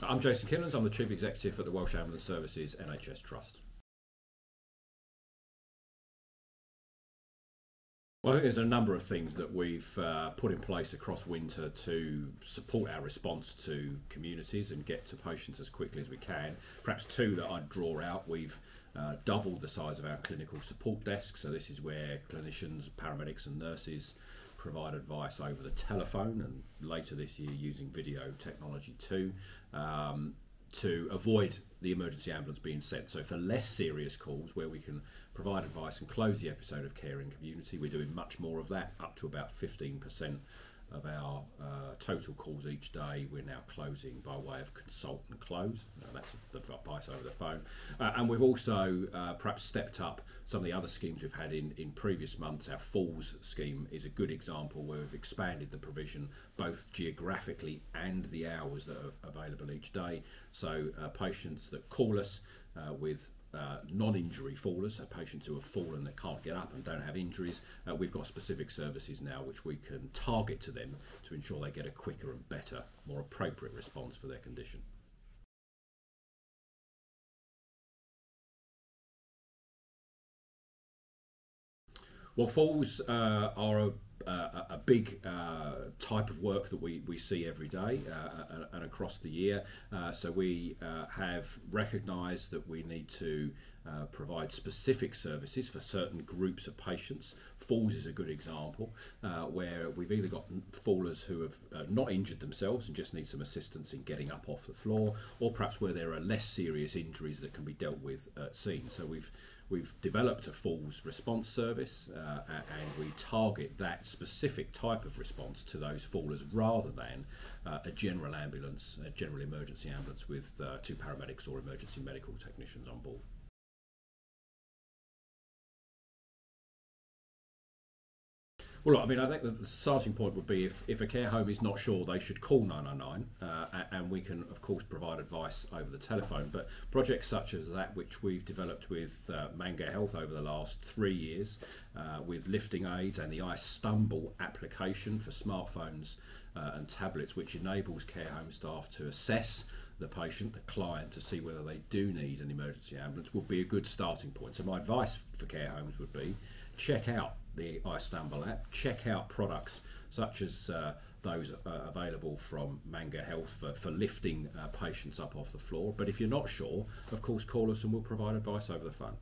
I'm Jason Killens, I'm the Chief Executive at the Welsh Ambulance Service's NHS Trust. Well, I think there's a number of things that we've put in place across winter to support our response to communities and get to patients as quickly as we can. Perhaps two that I'd draw out: we've doubled the size of our clinical support desk, so this is where clinicians, paramedics and nurses provide advice over the telephone, and later this year using video technology too, to avoid the emergency ambulance being sent. So for less serious calls where we can provide advice and close the episode of care in community, we're doing much more of that, up to about 15% of our total calls each day we're now closing by way of consult and close. That's the advice over the phone. And we've also perhaps stepped up some of the other schemes we've had in previous months. Our Falls scheme is a good example where we've expanded the provision both geographically and the hours that are available each day. So patients that call us with non-injury fallers, so patients who have fallen that can't get up and don't have injuries, we've got specific services now which we can target to them to ensure they get a quicker and better, more appropriate response for their condition. Well, falls are a big type of work that we see every day and across the year. So we have recognised that we need to provide specific services for certain groups of patients. Falls is a good example where we've either got fallers who have not injured themselves and just need some assistance in getting up off the floor, or perhaps where there are less serious injuries that can be dealt with at scene. So we've developed a falls response service and we target that specific type of response to those fallers rather than a general ambulance, a general emergency ambulance with two paramedics or emergency medical technicians on board. Well, look, I mean, I think that the starting point would be if a care home is not sure, they should call 999 and we can, of course, provide advice over the telephone. But projects such as that, which we've developed with Winncare Health over the last 3 years, with lifting aids and the I Stumble application for smartphones and tablets, which enables care home staff to assess the patient, the client, to see whether they do need an emergency ambulance, would be a good starting point. So my advice for care homes would be check out the I Stumble app, check out products such as those available from Winncare Health for lifting patients up off the floor. But if you're not sure, of course, call us and we'll provide advice over the phone.